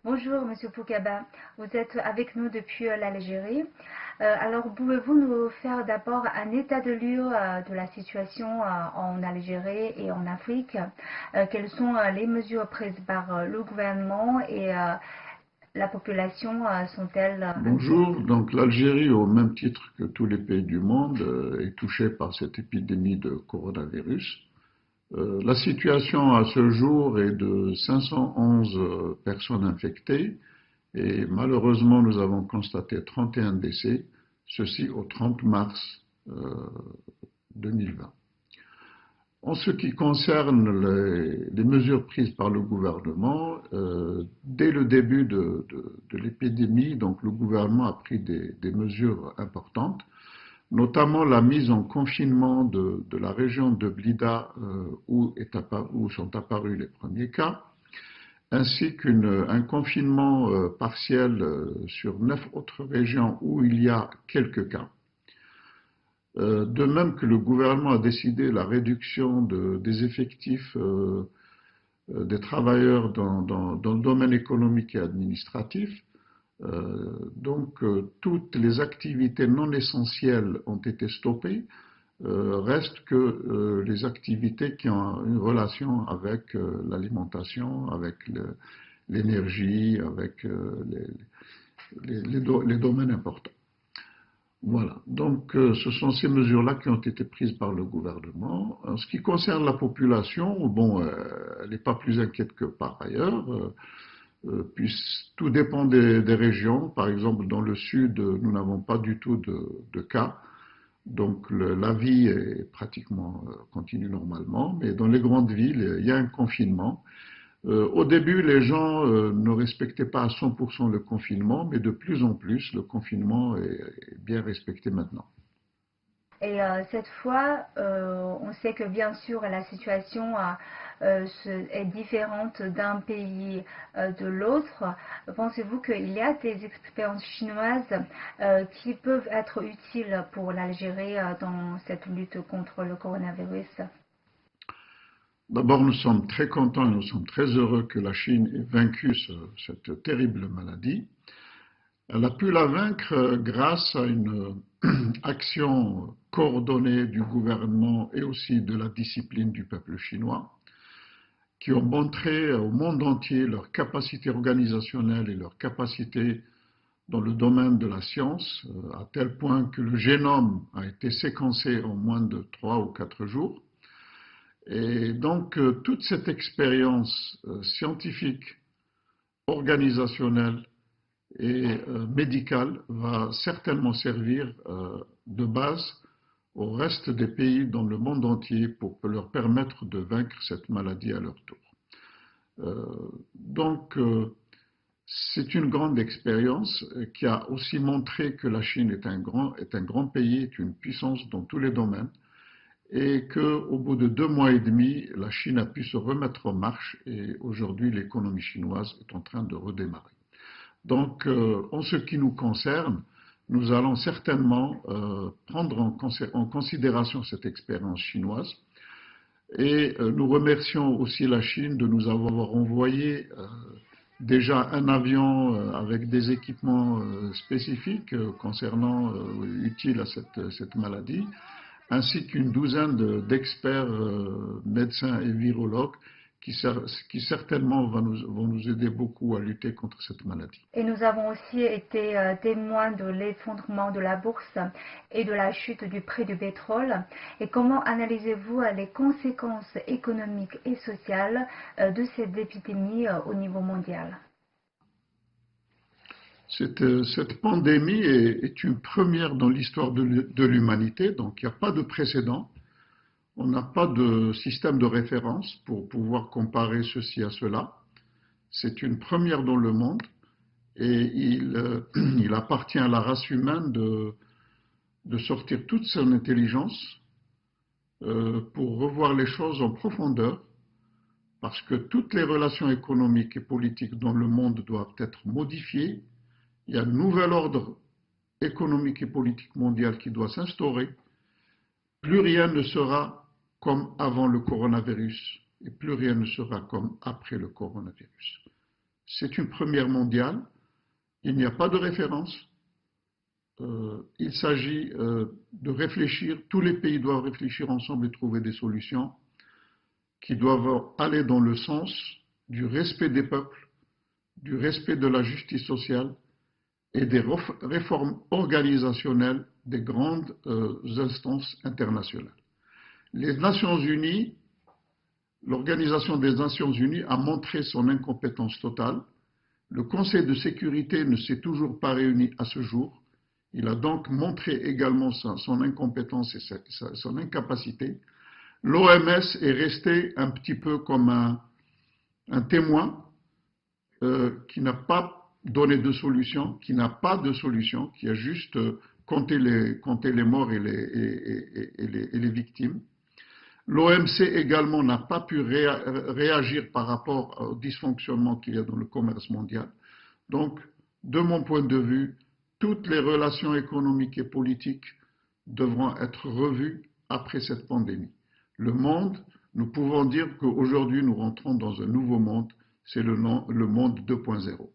Bonjour Monsieur Poukaba, vous êtes avec nous depuis l'Algérie. Alors pouvez-vous nous faire d'abord un état de lieu de la situation en Algérie et en Afrique? Quelles sont les mesures prises par le gouvernement et la population sont-elles Bonjour, inquiètes? donc l'Algérie, au même titre que tous les pays du monde, est touchée par cette épidémie de coronavirus. La situation à ce jour est de 511 personnes infectées et malheureusement nous avons constaté 31 décès, ceci au 30 mars 2020. En ce qui concerne les mesures prises par le gouvernement, dès le début de l'épidémie, donc le gouvernement a pris des mesures importantes, notamment la mise en confinement de la région de Blida où sont apparus les premiers cas, ainsi qu'un confinement partiel sur 9 autres régions où il y a quelques cas. De même que le gouvernement a décidé la réduction des effectifs des travailleurs dans le domaine économique et administratif. Toutes les activités non essentielles ont été stoppées. Reste que les activités qui ont une relation avec l'alimentation, avec l'énergie, avec les domaines importants. Voilà, donc ce sont ces mesures-là qui ont été prises par le gouvernement. En ce qui concerne la population, bon, elle n'est pas plus inquiète que par ailleurs, puis tout dépend des régions. Par exemple, dans le sud, nous n'avons pas du tout de cas, donc la vie est pratiquement continue normalement, mais dans les grandes villes, il y a un confinement. Au début, les gens ne respectaient pas à 100% le confinement, mais de plus en plus, le confinement est bien respecté maintenant. Et cette fois, on sait que bien sûr la situation est différente d'un pays de l'autre. Pensez-vous qu'il y a des expériences chinoises qui peuvent être utiles pour l'Algérie dans cette lutte contre le coronavirus? D'abord, nous sommes très contents et nous sommes très heureux que la Chine ait vaincu cette terrible maladie. Elle a pu la vaincre grâce à une action coordonnée du gouvernement et aussi de la discipline du peuple chinois, qui ont montré au monde entier leur capacité organisationnelle et leur capacité dans le domaine de la science, à tel point que le génome a été séquencé en moins de 3 ou 4 jours. Et donc, toute cette expérience scientifique, organisationnelle et médicale va certainement servir de base au reste des pays dans le monde entier pour leur permettre de vaincre cette maladie à leur tour. Donc, c'est une grande expérience qui a aussi montré que la Chine est un grand pays, est une puissance dans tous les domaines, et qu'au bout de 2 mois et demi, la Chine a pu se remettre en marche et aujourd'hui l'économie chinoise est en train de redémarrer. Donc, en ce qui nous concerne, nous allons certainement prendre en considération cette expérience chinoise et nous remercions aussi la Chine de nous avoir envoyé déjà un avion avec des équipements spécifiques concernant utiles à cette maladie, ainsi qu'une douzaine d'experts médecins et virologues qui certainement vont nous aider beaucoup à lutter contre cette maladie. Et nous avons aussi été témoins de l'effondrement de la bourse et de la chute du prix du pétrole. Et comment analysez-vous les conséquences économiques et sociales de cette épidémie au niveau mondial? Cette pandémie est une première dans l'histoire de l'humanité, donc il n'y a pas de précédent. On n'a pas de système de référence pour pouvoir comparer ceci à cela. C'est une première dans le monde et il appartient à la race humaine de sortir toute son intelligence pour revoir les choses en profondeur, parce que toutes les relations économiques et politiques dans le monde doivent être modifiées. Il y a un nouvel ordre économique et politique mondial qui doit s'instaurer. Plus rien ne sera comme avant le coronavirus et plus rien ne sera comme après le coronavirus. c'est une première mondiale, il n'y a pas de référence. Il s'agit de réfléchir, tous les pays doivent réfléchir ensemble et trouver des solutions qui doivent aller dans le sens du respect des peuples, du respect de la justice sociale et des réformes organisationnelles des grandes instances internationales. Les Nations Unies, l'Organisation des Nations Unies a montré son incompétence totale. Le Conseil de sécurité ne s'est toujours pas réuni à ce jour. Il a donc montré également son incompétence et son incapacité. L'OMS est resté un petit peu comme un témoin qui n'a pas donné de solution, qui n'a pas de solution, qui a juste compté les morts et les victimes. L'OMC également n'a pas pu réagir par rapport au dysfonctionnement qu'il y a dans le commerce mondial. Donc, de mon point de vue, toutes les relations économiques et politiques devront être revues après cette pandémie. Le monde, nous pouvons dire qu'aujourd'hui nous rentrons dans un nouveau monde, c'est le monde 2.0.